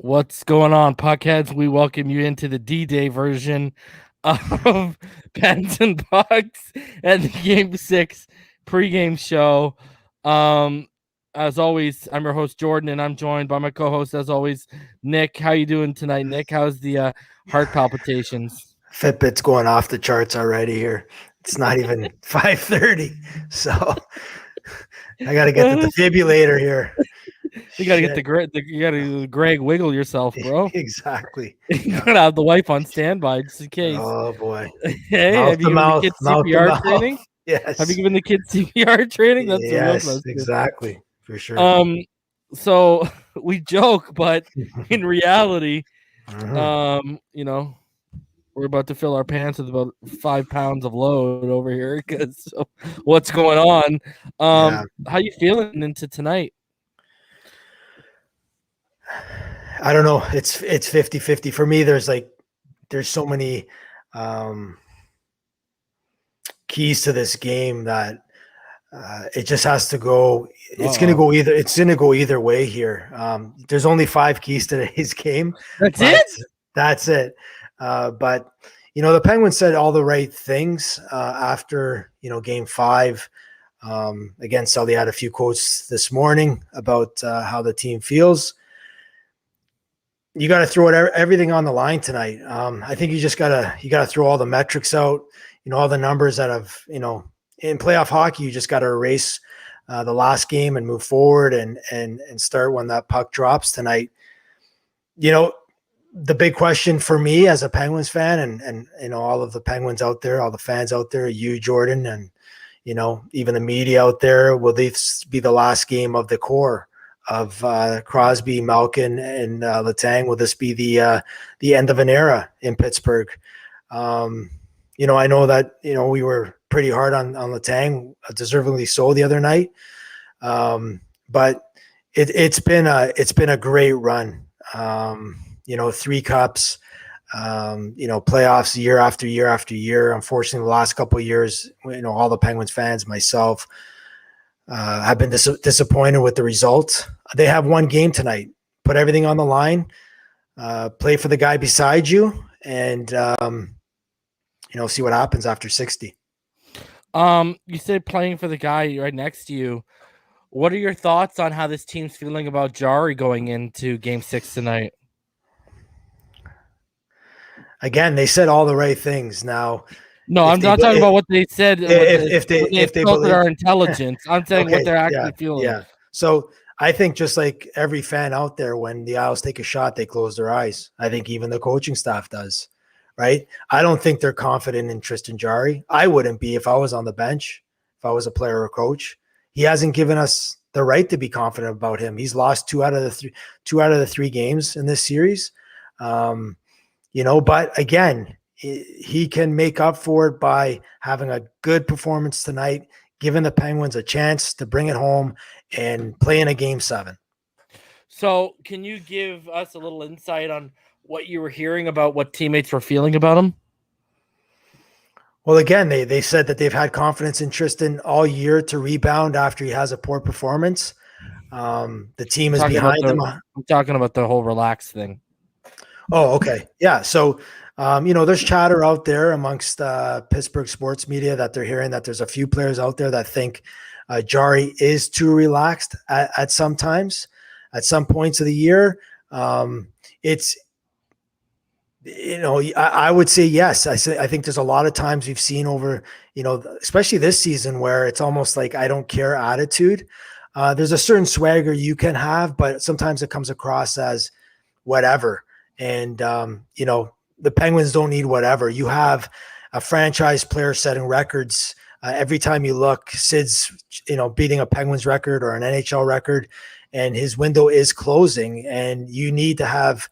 What's going on, puckheads? We welcome you into the D-Day version of Pens and Pucks and the Game 6 pregame show. As always, I'm your host, Jordan, and I'm joined by my co-host, as always, Nick. How you doing tonight, Nick? How's the heart palpitations? Fitbit's going off the charts already here. It's not even 5:30, so I got to get the defibrillator here. You got to get you got to Greg wiggle yourself, bro. Exactly. You got to have the wife on standby just in case. Oh boy. Hey, Mouth have you to given mouth, the kids mouth to CPR mouth. training? Yes. Have you given the kids CPR training? That's the real Yes, question. exactly, for sure. So we joke, but in reality, Mhm. we're about to fill our pants with about 5 pounds of load over here because what's going on. Yeah. How you feeling into tonight? I don't know. It's 50-50 for me. There's so many keys to this game that it just has to go. It's going to go either. It's going to go either way here. There's only 5 keys to today's game. That's it. That's it. But the Penguins said all the right things after Game 5 against. They had a few quotes this morning about how the team feels. You got to throw everything on the line tonight. I think you got to throw all the metrics out. All the numbers that have in playoff hockey, you just got to erase the last game and move forward and start when that puck drops tonight. The big question for me as a Penguins fan and all of the Penguins out there, all the fans out there, you, Jordan, and even the media out there, will this be the last game of the core of Crosby, Malkin, and Letang? Will this be the end of an era in Pittsburgh? I know that we were pretty hard on Letang, deservedly so, the other night. But it's been a great run. 3 cups, playoffs year after year after year. Unfortunately, the last couple of years, all the Penguins fans, myself, have been disappointed with the result. They have one game tonight. Put everything on the line. Play for the guy beside you, and see what happens after 60. You said playing for the guy right next to you. What are your thoughts on how this team's feeling about Jari going into Game 6 tonight? Again, they said all the right things. Now, no, I'm not talking about what they said. If they believe our intelligence, I'm saying okay, what they're actually feeling. Yeah. So I think just like every fan out there, when the Isles take a shot, they close their eyes. I think even the coaching staff does, right? I don't think they're confident in Tristan Jarry. I wouldn't be if I was on the bench, if I was a player or coach. He hasn't given us the right to be confident about him. He's lost 2 out of the 3 games in this series. But again, he can make up for it by having a good performance tonight, giving the Penguins a chance to bring it home and play in a Game 7. So can you give us a little insight on what you were hearing about what teammates were feeling about him? Well, again, they said that they've had confidence in Tristan all year to rebound after he has a poor performance. The team is behind him. I'm talking about the whole relaxed thing. Oh, okay. Yeah. So, there's chatter out there amongst Pittsburgh sports media that they're hearing that there's a few players out there that think Jarry is too relaxed at some times, at some points of the year. It's, I would say yes. I think there's a lot of times we've seen over, especially this season, where it's almost like I don't care attitude. There's a certain swagger you can have, but sometimes it comes across as whatever. And, the Penguins don't need whatever. You have a franchise player setting records. Every time you look, Sid's, beating a Penguins record or an NHL record, and his window is closing. And you need to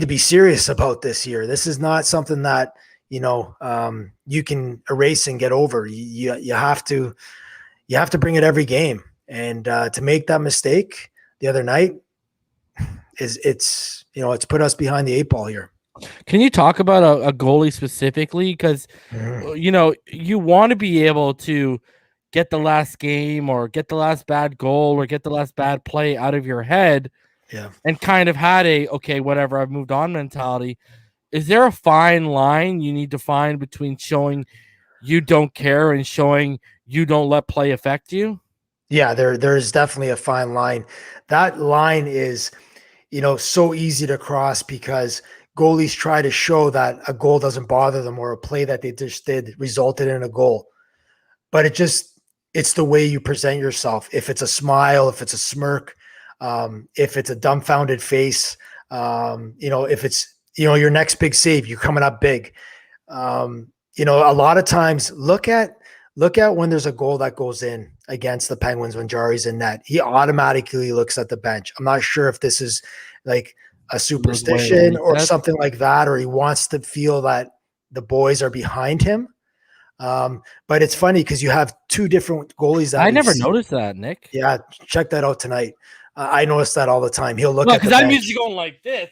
be serious about this year. This is not something that, you can erase and get over. You have to bring it every game. And to make that mistake the other night, it's put us behind the 8 ball here. Can you talk about a goalie specifically? Because, you want to be able to get the last game or get the last bad goal or get the last bad play out of your head. Yeah. and kind of had a, okay, whatever, I've moved on mentality. Is there a fine line you need to find between showing you don't care and showing you don't let play affect you? Yeah, there's definitely a fine line. That line is, so easy to cross because goalies try to show that a goal doesn't bother them or a play that they just did resulted in a goal. But it's the way you present yourself. If it's a smile, if it's a smirk, if it's a dumbfounded face, if it's, your next big save, you're coming up big. A lot of times look at when there's a goal that goes in against the Penguins when Jari's in net. He automatically looks at the bench. I'm not sure if this is like a superstition or something like that, or he wants to feel that the boys are behind him. But it's funny because you have two different goalies that I never noticed that, Nick. Yeah, check that out tonight. I notice that all the time. He'll look at the because I'm used to going like this.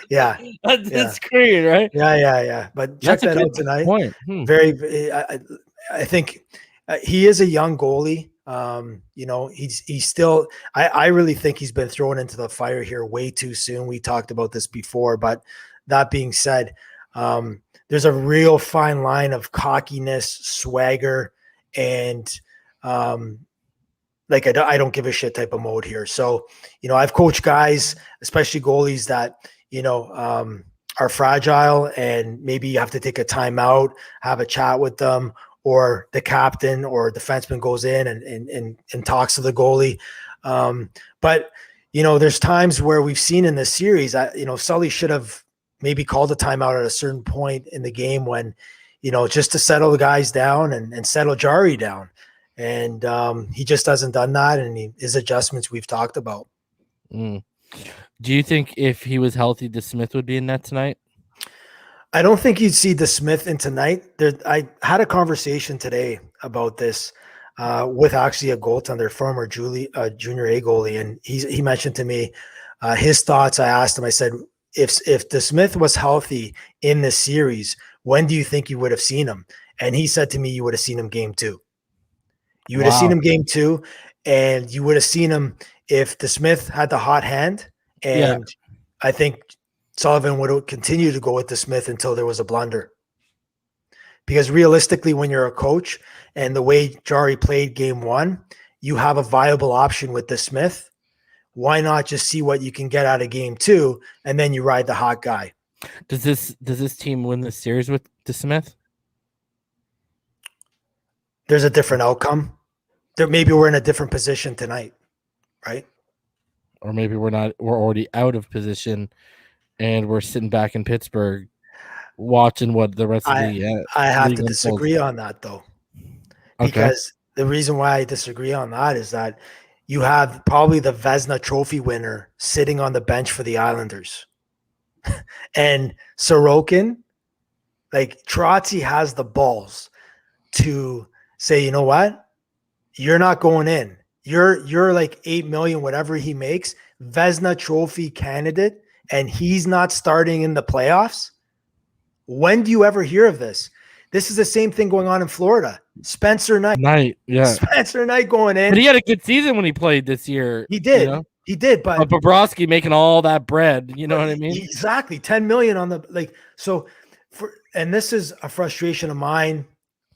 Yeah. That's great, right? Yeah. But check that out tonight. Point. Very, I think he is a young goalie. He's still. I really think he's been thrown into the fire here way too soon. We talked about this before, but that being said, there's a real fine line of cockiness, swagger, and I don't give a shit type of mode here. So, I've coached guys, especially goalies that, are fragile and maybe you have to take a timeout, have a chat with them, or the captain or defenseman goes in and talks to the goalie. But, there's times where we've seen in this series, Sully should have maybe called a timeout at a certain point in the game when, just to settle the guys down and settle Jari down. And he just hasn't done that, and his adjustments we've talked about. Do you think if he was healthy, DeSmith would be in net tonight? I don't think you'd see DeSmith in tonight. I had a conversation today about this with actually a goaltender, former junior A goalie, and he mentioned to me his thoughts. I asked him, I said, if DeSmith was healthy in this series, when do you think you would have seen him? And he said to me, you would have seen him game 2. You would have seen him game 2, and you would have seen him if DeSmith had the hot hand. And I think Sullivan would continue to go with DeSmith until there was a blunder. Because realistically, when you're a coach and the way Jari played game 1, you have a viable option with DeSmith. Why not just see what you can get out of game 2, and then you ride the hot guy? Does this team win the series with DeSmith? There's a different outcome. Maybe we're in a different position tonight, right? Or maybe we're not. We're already out of position, and we're sitting back in Pittsburgh, watching what the rest of the. I have to disagree on that though, because the reason why I disagree on that is that you have probably the Vezina Trophy winner sitting on the bench for the Islanders, and Sorokin, like Trotzy, has the balls to say, you know what? You're not going in. You're like 8 million, whatever he makes, Vezina Trophy candidate, and he's not starting in the playoffs. When do you ever hear of this? This is the same thing going on in Florida. Spencer Knight. Spencer Knight going in. But he had a good season when he played this year. He did. He did, but Bobrovsky making all that bread, you know what I mean? Exactly. 10 million on the and this is a frustration of mine.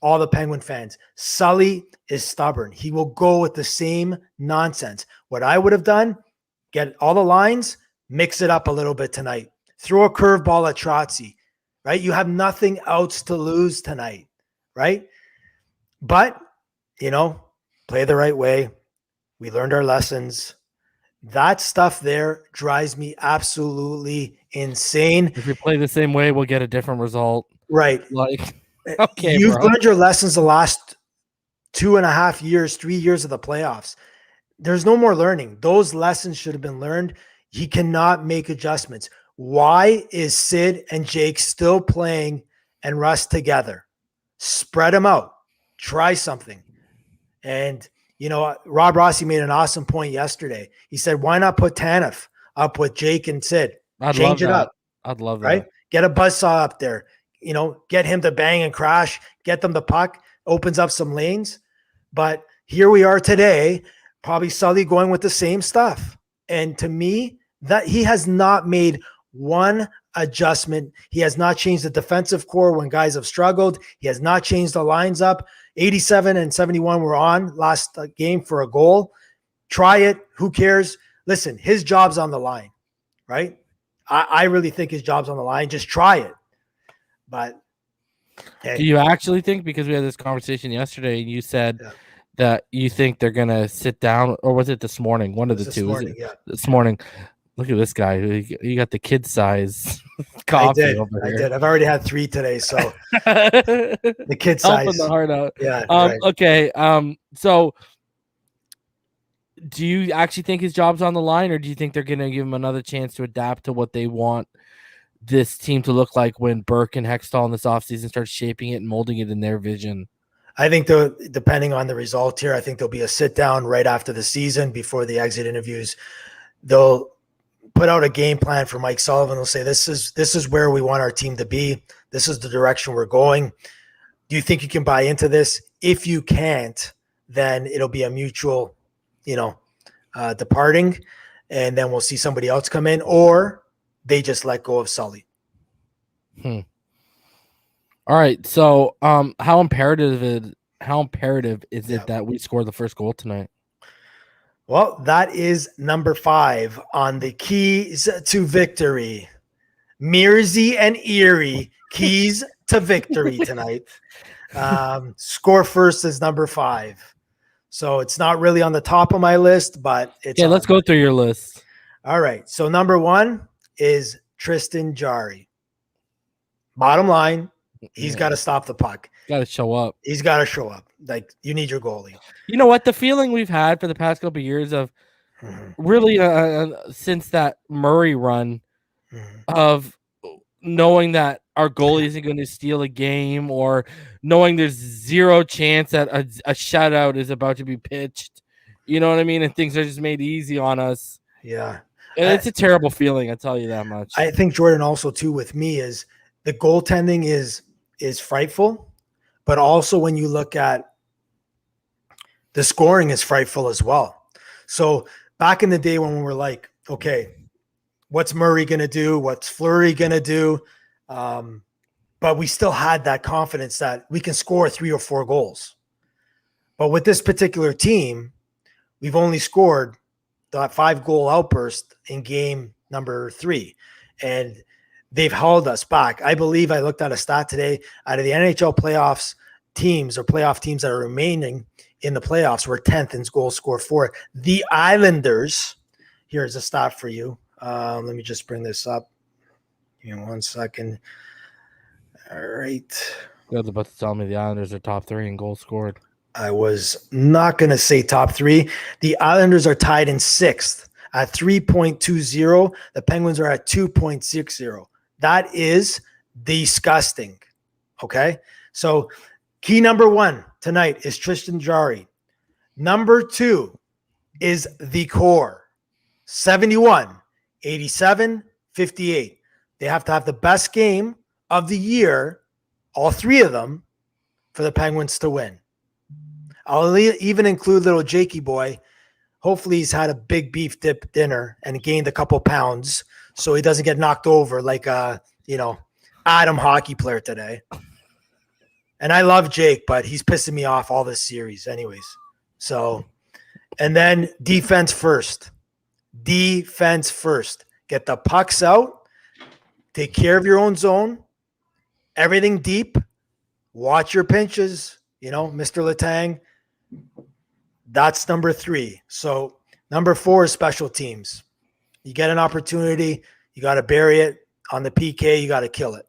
All the Penguin fans. Sully is stubborn. He will go with the same nonsense. What I would have done, get all the lines, mix it up a little bit tonight. Throw a curveball at Trotzy, right? You have nothing else to lose tonight, right? But, play the right way. We learned our lessons. That stuff there drives me absolutely insane. If we play the same way, we'll get a different result. Right. Okay, you've learned your lessons the last 2.5 years, 3 years of the playoffs. There's no more learning. Those lessons should have been learned. He cannot make adjustments. Why is Sid and Jake still playing and Russ together? Spread them out. Try something. And, Rob Rossi made an awesome point yesterday. He said, why not put Tanev up with Jake and Sid? Change it up. I'd love that. Right? Get a buzzsaw up there. Get him to bang and crash, get them the puck, opens up some lanes. But here we are today, probably Sully going with the same stuff. And to me, that he has not made one adjustment. He has not changed the defensive core when guys have struggled. He has not changed the lines up. 87 and 71 were on last game for a goal. Try it. Who cares? Listen, his job's on the line, right? I really think his job's on the line. Just try it. But hey. Do you actually think, because we had this conversation yesterday and you said that you think they're going to sit down, or was it this morning? One of the two. Morning, this morning. Look at this guy. You got the kid size coffee over here. I did. I've already had 3 today, so the kid size. Helping the heart out. Yeah. Right. Okay. So do you actually think his job's on the line, or do you think they're going to give him another chance to adapt to what they want this team to look like when Burke and Hextall in this offseason start shaping it and molding it in their vision? I think depending on the result here, I think there'll be a sit down right after the season before the exit interviews. They'll put out a game plan for Mike Sullivan. They'll say, this is where we want our team to be. This is the direction we're going. Do you think you can buy into this? If you can't, then it'll be a mutual, departing, and then we'll see somebody else come in, or they just let go of Sully. All right. So how imperative is it that we score the first goal tonight? Well, that is number 5 on the keys to victory. Mearsy and Erie, keys to victory tonight. Score first is number 5. So it's not really on the top of my list, but it's let's go through your list. All right. So number 1 is Tristan Jarry. Bottom line, he's got to stop the puck. Got to show up. He's got to show up. Like, you need your goalie. You know what? The feeling we've had for the past couple of years of really since that Murray run of knowing that our goalie isn't going to steal a game, or knowing there's zero chance that a shutout is about to be pitched. You know what I mean? And things are just made easy on us. Yeah. And it's a terrible feeling, I tell you that much. I think, Jordan, also too, with me is the goaltending is frightful, but also when you look at the scoring is frightful as well. So back in the day when we were like, okay, what's Murray going to do? What's Fleury going to do? But we still had that confidence that we can score 3 or 4 goals. But with this particular team, we've only scored that 5-goal outburst in game number 3. And they've held us back. I believe I looked at a stat today, out of the NHL playoffs teams or playoff teams that are remaining in the playoffs, we're 10th in goal score for. The Islanders, here's a stat for you. Let me just bring this up. Give me 1 second. All right. You was about to tell me the Islanders are top 3 in goals scored. I was not going to say top 3. The Islanders are tied in 6th at 3.20. The Penguins are at 2.60. That is disgusting. Okay. So key number 1 tonight is Tristan Jarry. Number 2 is the core. 71, 87, 58. They have to have the best game of the year, all 3 of them, for the Penguins to win. I'll even include little Jakey boy. Hopefully he's had a big beef dip dinner and gained a couple pounds so he doesn't get knocked over like Adam hockey player today. And I love Jake, but he's pissing me off all this series anyways. So, and then defense first. Defense first. Get the pucks out. Take care of your own zone. Everything deep. Watch your pinches. Mr. Letang. That's number 3. So number 4 is special teams. You get an opportunity, you got to bury it. On the PK, you got to kill it.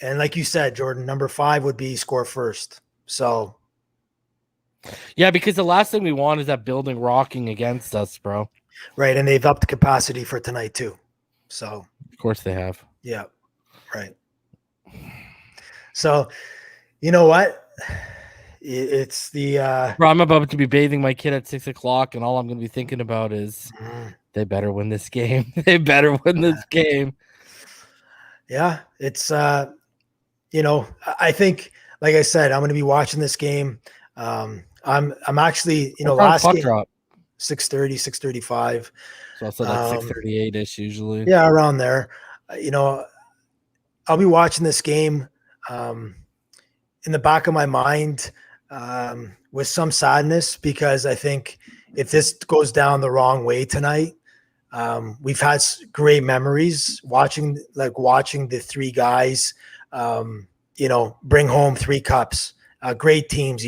And like you said, Jordan, number 5 would be score first. So. Yeah, because the last thing we want is that building rocking against us, bro. Right, and they've upped the capacity for tonight too. So. Of course they have. Yeah, right. So, you know what? It's the Bro, I'm about to be bathing my kid at 6:00, and all I'm going to be thinking about is they better win this game. They better win this game. Yeah, it's I think, like I said, I'm going to be watching this game. I'm actually, last game. Drop. 6:30, 6:35. So also like 6:38-ish usually. Yeah, around there. I'll be watching this game in the back of my mind with some sadness, because I think if this goes down the wrong way tonight, we've had great memories watching the three guys, bring home 3 cups, great teams,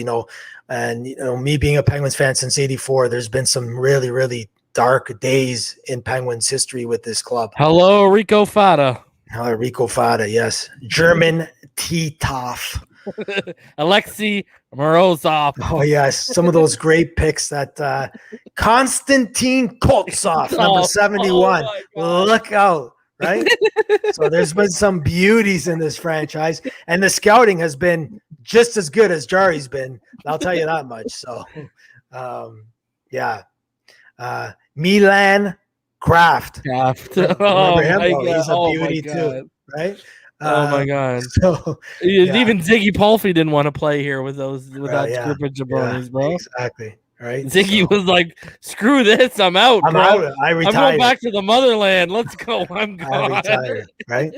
and, me being a Penguins fan since '84, there's been some really, really dark days in Penguins history with this club. Hello, Rico Fata. Rico Fata, yes. German Titoff. Alexei Morozov. Oh, yes. Some of those great picks that Konstantin Koltsov, number 71. Look out, right? So there's been some beauties in this franchise, and the scouting has been just as good as Jari's been. I'll tell you that much. So, yeah. Milan Kraft. Oh, him? my Oh, he's a God. beauty too, right? Oh my God! So even Ziggy Palfy didn't want to play here with that group of jabronis, bro. Exactly, right? Ziggy was like, "Screw this, I'm out, bro. Out. I retired. I'm going back to the motherland. Let's go. I'm gone." I retired, right?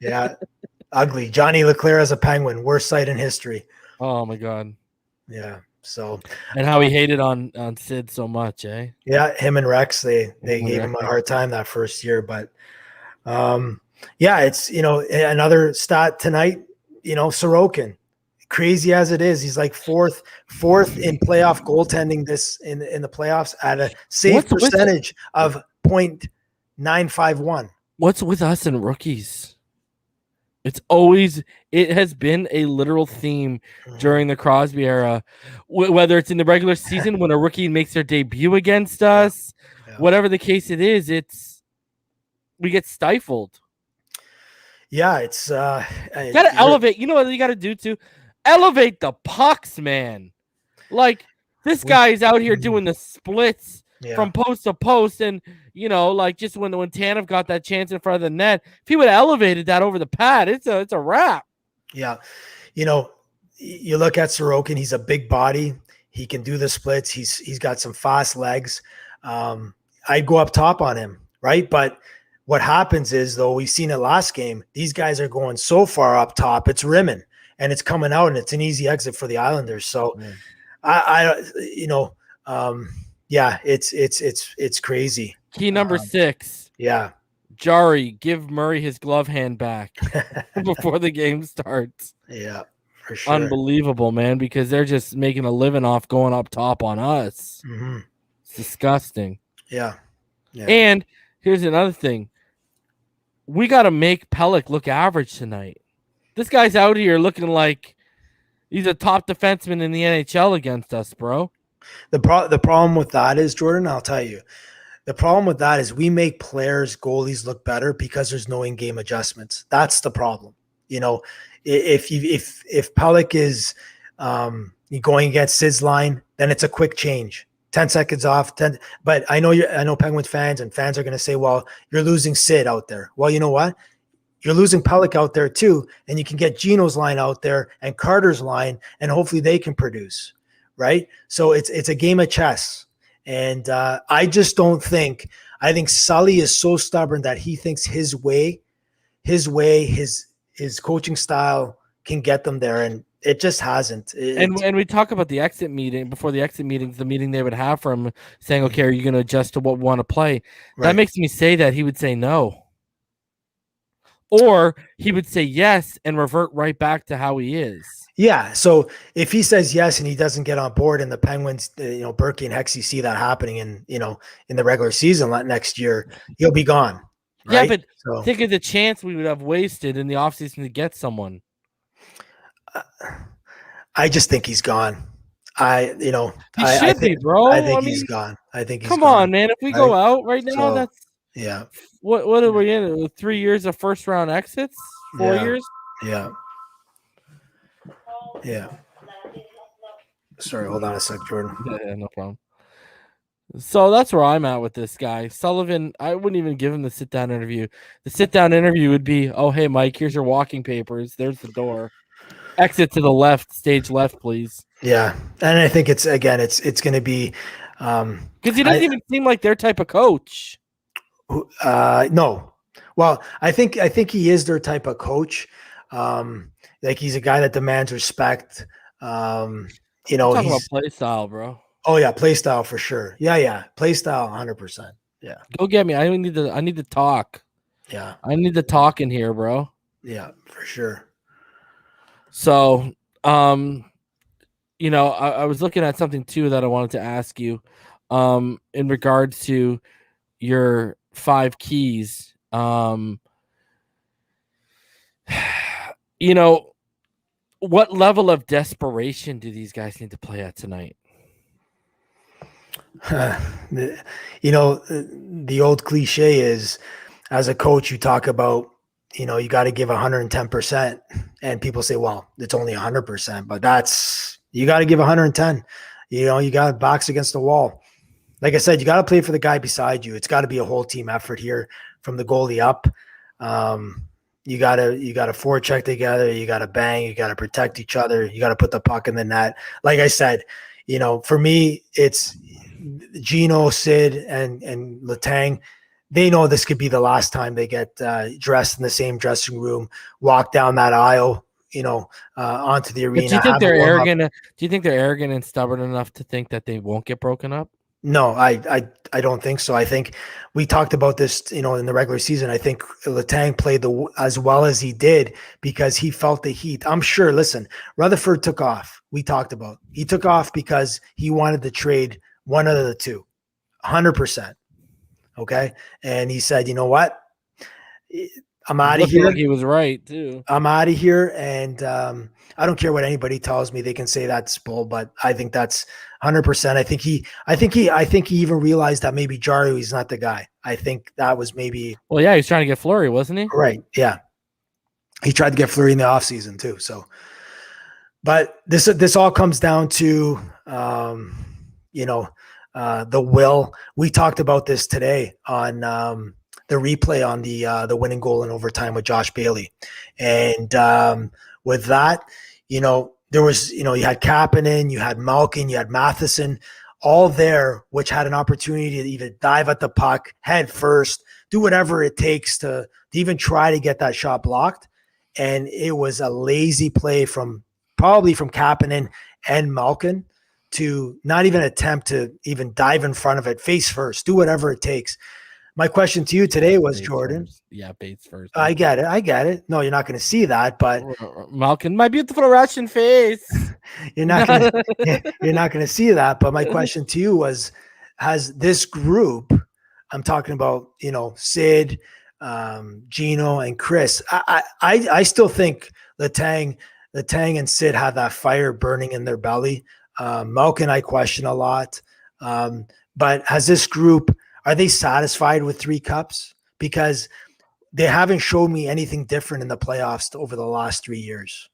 Yeah, ugly. Johnny Leclerc as a Penguin, worst sight in history. Oh my God! Yeah. So, and how he hated on Sid so much, eh? Yeah, him and Rex, they gave him a hard time that first year, but yeah, it's another stat tonight. Sorokin, crazy as it is, he's like fourth in playoff goaltending this in the playoffs at a save percentage of .951. What's with us and rookies? It has been a literal theme during the Crosby era, whether it's in the regular season when a rookie makes their debut against us, whatever the case it is, we get stifled. Yeah, it's gotta elevate. You know what you gotta do too? Elevate the pucks, man. Like, this guy is out here doing the splits from post to post, and just when Tanev got that chance in front of the net, if he would have elevated that over the pad, it's a wrap. Yeah, you look at Sorokin, he's a big body, he can do the splits, he's got some fast legs. I'd go up top on him, right? But what happens is, though, we've seen it last game, these guys are going so far up top, it's rimming and it's coming out, and it's an easy exit for the Islanders. So yeah, it's crazy. Key number 6. Yeah. Jari, give Murray his glove hand back before the game starts. Yeah, for sure. Unbelievable, man, because they're just making a living off going up top on us. Mm-hmm. It's disgusting. Yeah. And here's another thing. We got to make Pelech look average tonight. This guy's out here looking like he's a top defenseman in the NHL against us, bro. The problem with that is, Jordan, I'll tell you, the problem with that is we make players, goalies look better because there's no in-game adjustments. That's the problem. If Pelech is going against Sid's line, then it's a quick change. 10 seconds off. But I know Penguins fans are going to say, well, you're losing Sid out there. Well, you know what? You're losing Pelech out there too, and you can get Gino's line out there and Carter's line, and hopefully they can produce. Right. So it's a game of chess. And I just don't think, I think Sully is so stubborn that he thinks his coaching style can get them there. And it just hasn't. And we talk about the exit meeting, before the exit meetings, the meeting they would have for him saying, okay, are you going to adjust to what we want to play? Right. That makes me say that he would say no. Or he would say yes and revert right back to how he is. Yeah. So if he says yes and he doesn't get on board, and the Penguins, Berkey and Hexy see that happening in the regular season next year, he'll be gone. Right? Yeah, but think of the chance we would have wasted in the offseason to get someone. I just think he's gone. He should be, bro. I think he's gone. I think he's come gone. on, man. If we go out right now, that's What are we in? 3 years of first round exits? 4 years? Yeah. Yeah. Sorry, hold on a sec, Jordan. Yeah, no problem. So that's where I'm at with this guy. Sullivan, I wouldn't even give him the sit-down interview. The sit-down interview would be, oh, hey, Mike, here's your walking papers. There's the door. Exit to the left, stage left, please. Yeah. And I think it's going to be Because he doesn't even seem like their type of coach. No. Well, I think he is their type of coach. Like he's a guy that demands respect. You know, talking about play style, bro. Oh yeah, play style for sure. Yeah, play style, 100%. Yeah. Go get me. I need to talk. Yeah. I need to talk in here, bro. Yeah, for sure. So, you know, I was looking at something too that I wanted to ask you, in regards to your 5 keys. You know, what level of desperation do these guys need to play at tonight? You know, the old cliche is, as a coach, you talk about, you know, you got to give 110%, and people say, well, it's only 100%, but you got to give 110. You know, you got to box against the wall. Like I said, you got to play for the guy beside you. It's got to be a whole team effort here, from the goalie up. You got to forecheck together. You got to bang. You got to protect each other. You got to put the puck in the net. Like I said, you know, for me, it's Gino, Sid, and Letang. They know this could be the last time they get dressed in the same dressing room, walk down that aisle, you know, onto the arena. But do you think they're arrogant? Do you think they're arrogant and stubborn enough to think that they won't get broken up? No, I don't think so. I think we talked about this, you know, in the regular season. I think Letang played as well as he did because he felt the heat. I'm sure. Listen, Rutherford took off. We talked about he took off because he wanted to trade one of the two, 100%. Okay, and he said, you know what, I'm out of here. Like he was right too. I'm out of here, and I don't care what anybody tells me. They can say that's bull, but I think that's 100%. I think he even realized that maybe Jari is not the guy. I think that was maybe. Well, yeah, he's trying to get Fleury, wasn't he? Right. Yeah, he tried to get Fleury in the offseason too. So, but this all comes down to, you know, the will. We talked about this today on the replay on the winning goal in overtime with Josh Bailey, and with that, you know, there was, you know, you had Kapanen, you had Malkin, you had Matheson, all there, which had an opportunity to either dive at the puck head first, do whatever it takes to even try to get that shot blocked, and it was a lazy play probably from Kapanen and Malkin to not even attempt to even dive in front of it face first, do whatever it takes. My question to you today was, Bates Jordan. First. Yeah, Bates first. I get it. No, you're not going to see that, but Malkin, my beautiful Russian face. you're not going to see that. But my question to you was, has this group, I'm talking about, you know, Sid, Gino, and Chris, I still think Letang and Sid have that fire burning in their belly. Malkin, I question a lot. But has this group, are they satisfied with 3 cups? Because they haven't shown me anything different in the playoffs over the last 3 years.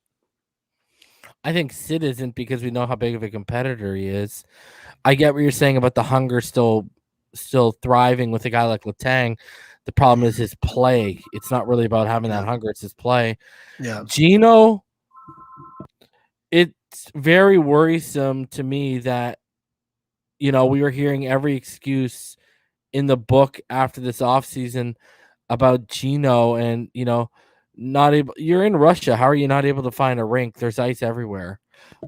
I think Sid isn't, because we know how big of a competitor he is. I get what you're saying about the hunger still thriving with a guy like Letang. The problem is his play. It's not really about having that hunger. It's his play. Yeah. Gino, it's very worrisome to me that, you know, we were hearing every excuse in the book after this offseason about Gino, and, you know, not able. You're in Russia. How are you not able to find a rink? There's ice everywhere.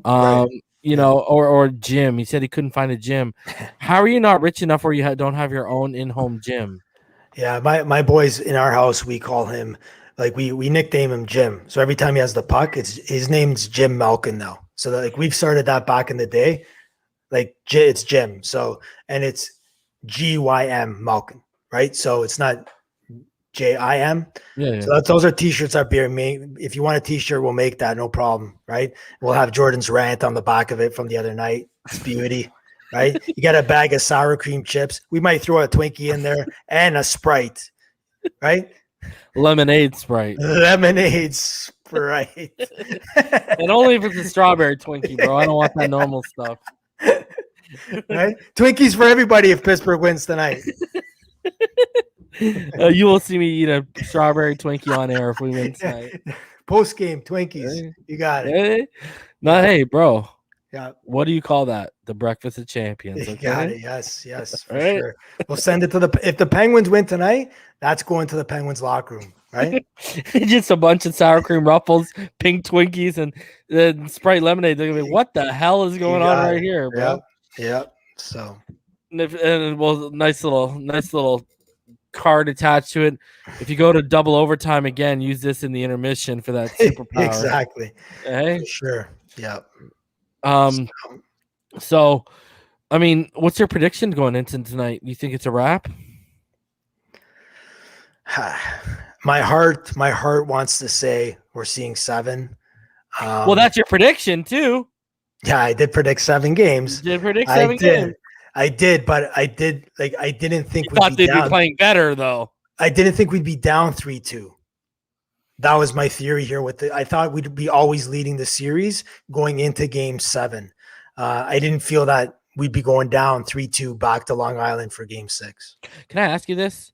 Right. You know, or gym. He said he couldn't find a gym. How are you not rich enough where you don't have your own in-home gym? Yeah, my boys in our house, we call him, like, we nickname him Jim. So every time he has the puck, his name's Jim Malkin now. So like we've started that back in the day. Like it's Jim. So, and it's GYM Malkin, right? So it's not JIM. Yeah. So those are t-shirts that beer made. If you want a t-shirt, we'll make that, no problem, right? We'll have Jordan's rant on the back of it from the other night. It's beauty, right? You got a bag of sour cream chips. We might throw a Twinkie in there and a Sprite, right? Lemonade Sprite. Lemonade Sprite. And only if it's a strawberry Twinkie, bro. I don't want that normal stuff. Right? Twinkies for everybody if Pittsburgh wins tonight. You will see me eat a strawberry Twinkie on air if we win tonight. Post game Twinkies. You got it. Hey, bro. Yeah. What do you call that? the breakfast of champions. You Okay. got it. Yes, All for right. sure. We'll send it to if the Penguins win tonight, that's going to the Penguins locker room, right? Just a bunch of sour cream ruffles, pink Twinkies, and then Sprite lemonade. They're gonna be, what the hell is You going on got right it. here, bro? Yep. So And well, nice little card attached to it. If you go to double overtime again, use this in the intermission for that superpower. exactly. Okay. For sure. Yep. So, I mean, what's your prediction going into tonight? You think it's a wrap? My heart wants to say we're seeing 7. Well, that's your prediction too. Yeah, I did predict 7 games. You did predict 7 games. I did, but I didn't think you thought they'd be playing better though. I didn't think we'd be down 3-2. That was my theory here. I thought we'd be always leading the series going into Game 7. I didn't feel that we'd be going down 3-2 back to Long Island for Game 6. Can I ask you this?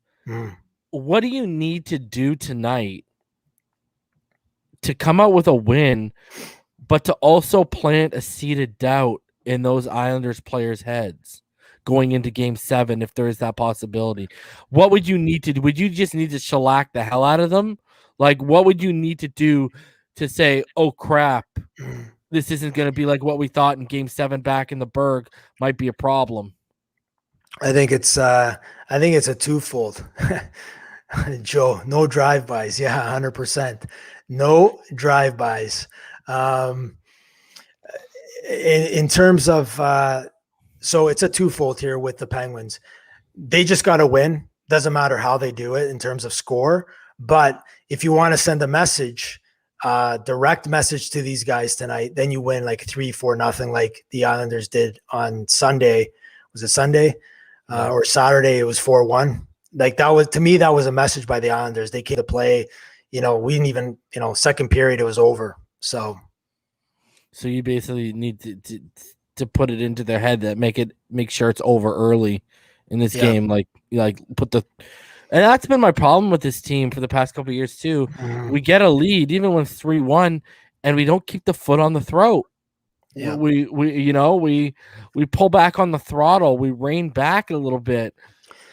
What do you need to do tonight to come out with a win, but to also plant a seed of doubt in those Islanders players' heads going into Game 7 if there is that possibility? What would you need to do? Would you just need to shellac the hell out of them? Like, what would you need to do to say, oh, crap, this isn't going to be like what we thought in Game 7 back in the Berg might be a problem? I think it's a twofold. Joe, no drive-bys. Yeah, 100%. No drive-bys. In terms of so it's a twofold here with the Penguins. They just got to win. Doesn't matter how they do it in terms of score. But if you want to send a message, direct message to these guys tonight, then you win like 3-4-0, like the Islanders did on Sunday. Was it Sunday or Saturday? It was 4-1. Like that was, to me, that was a message by the Islanders. They came to play. We didn't even, second period, it was over. So you basically need to put it into their head that make sure it's over early in this game. Like put the, and that's been my problem with this team for the past couple of years too. We get a lead even when it's 3-1, and we don't keep the foot on the throat. Yeah. We pull back on the throttle. We rein back a little bit,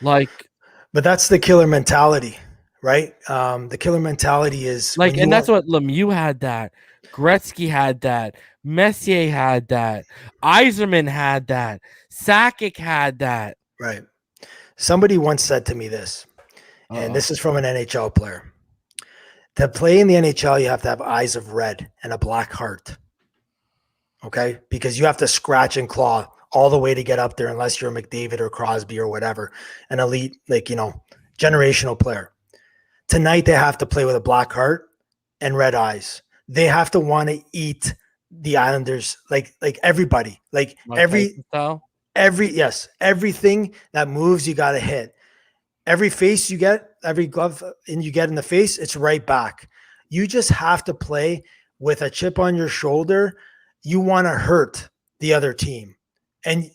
but that's the killer mentality, right? The killer mentality is and that's what Lemieux had. That Gretzky had that. Messier had that. Yzerman had that. Sakic had that. Right. Somebody once said to me this, and this is from an NHL player. To play in the NHL, you have to have eyes of red and a black heart. Okay? Because you have to scratch and claw all the way to get up there, unless you're McDavid or Crosby or whatever, an elite, generational player. Tonight, they have to play with a black heart and red eyes. They have to want to eat the Islanders, like everybody, everything that moves, you got to hit. Every face you get, every glove you get in the face, it's right back. You just have to play with a chip on your shoulder. You want to hurt the other team. And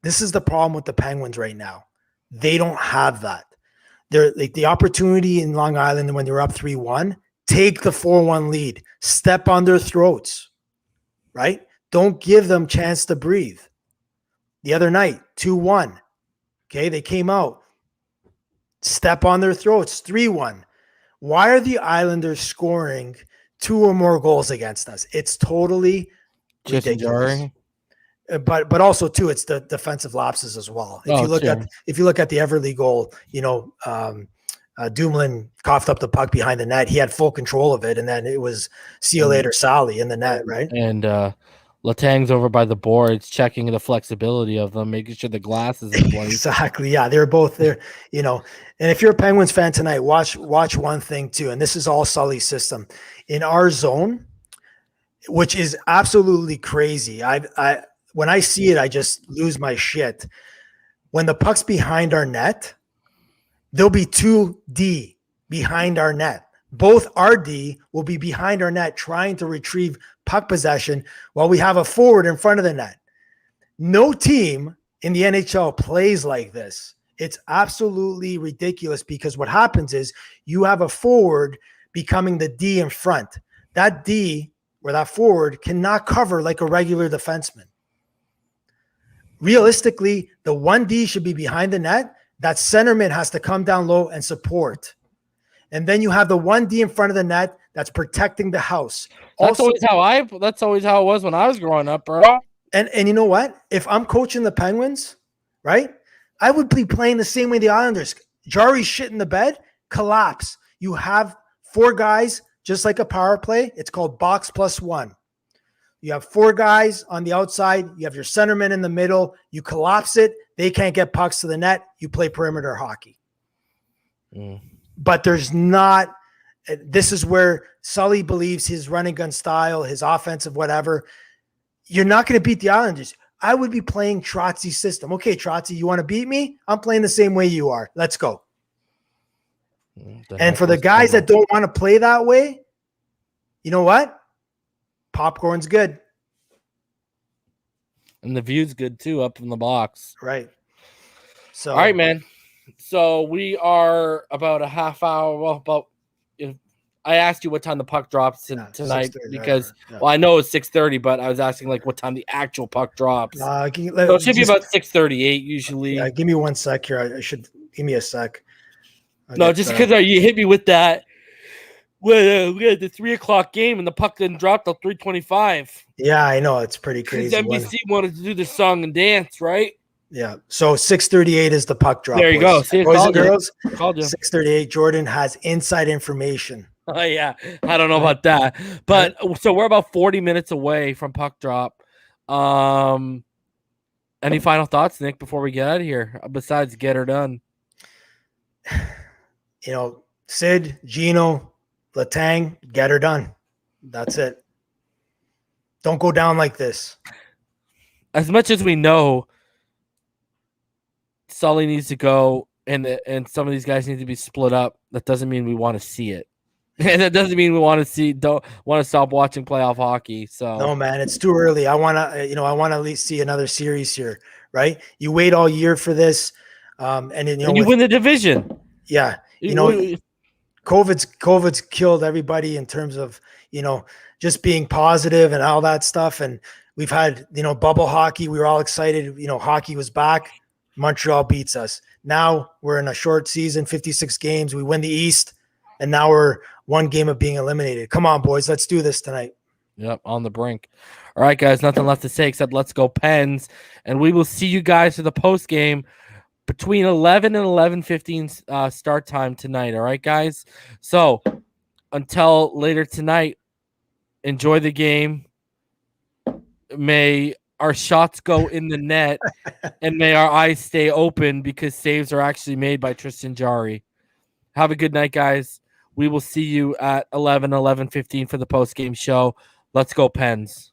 this is the problem with the Penguins right now. They don't have that. They're like the opportunity in Long Island when they're up 3-1, take the 4-1 lead, step on their throats, right? Don't give them chance to breathe. The other night, 2-1. Okay, they came out. Step on their throats, 3-1. Why are the Islanders scoring 2 or more goals against us? It's totally ridiculous. But also too, it's the defensive lapses as well. If you look at the Everly goal, Dumoulin coughed up the puck behind the net. He had full control of it, and then it was see you later, Sally, in the net, right? And Letang's over by the boards, checking the flexibility of them, making sure the glass is in place. Exactly. Yeah, they're both there. And if you're a Penguins fan tonight, watch one thing too. And this is all Sully's system in our zone, which is absolutely crazy. When I see it, I just lose my shit. When the puck's behind our net, there'll be 2D behind our net. Both RD will be behind our net trying to retrieve puck possession while we have a forward in front of the net. No team in the NHL plays like this. It's absolutely ridiculous because what happens is you have a forward becoming the D in front. That D or that forward cannot cover like a regular defenseman. realistically, the 1D should be behind the net. That centerman has to come down low and support. And then you have the 1D in front of the net that's protecting the house. That's always how it was when I was growing up, bro. And you know what? If I'm coaching the Penguins, right, I would be playing the same way the Islanders. Jari shit in the bed, collapse. You have 4 guys, just like a power play. It's called box plus 1. You have 4 guys on the outside. You have your centerman in the middle. You collapse it. They can't get pucks to the net. You play perimeter hockey. But there's not – this is where Sully believes his running gun style, his offensive whatever. You're not going to beat the Islanders. I would be playing Trotzy's system. Okay, Trotzy, you want to beat me? I'm playing the same way you are. Let's go. And for the guys that don't want to play that way, you know what? Popcorn's good. And the view's good too, up in the box. Right. So, all right, man. So we are about a half hour. Well, I asked you what time the puck drops tonight because, well, I know it's 6:30, but I was asking like what time the actual puck drops. So it should be about 6:38 usually. Yeah, give me 1 sec here. I should give me a sec. No, just because you hit me with that. Well, we had the 3:00 game and the puck didn't drop till 3:25. Yeah, I know, it's pretty crazy. NBC wanted to do the song and dance, right? Yeah. So 6:38 is the puck drop. There you go. See, boys and girls. 6:38. Jordan has inside information. Oh yeah, I don't know about that, but so we're about 40 minutes away from puck drop. Any final thoughts, Nick, before we get out of here? Besides, get her done. You know, Sid, Gino, Letang, get her done. That's it. Don't go down like this. As much as we know, Sully needs to go, and some of these guys need to be split up. That doesn't mean we want to see it. And that doesn't mean we don't want to stop watching playoff hockey. So no, man, it's too early. I want to at least see another series here, right? You wait all year for this, and then, you win the division. Yeah, COVID's killed everybody in terms of just being positive and all that stuff. And we've had bubble hockey. We were all excited. Hockey was back. Montreal beats us. Now we're in a short season, 56 games. We win the East, and now we're 1 game of being eliminated. Come on, boys. Let's do this tonight. Yep, on the brink. All right, guys, nothing left to say except let's go Pens. And we will see you guys for the post game between 11 and 11:15 start time tonight. All right, guys? So until later tonight, enjoy the game. May our shots go in the net, and may our eyes stay open because saves are actually made by Tristan Jarry. Have a good night, guys. We will see you at 11:15 for the post-game show. Let's go, Pens.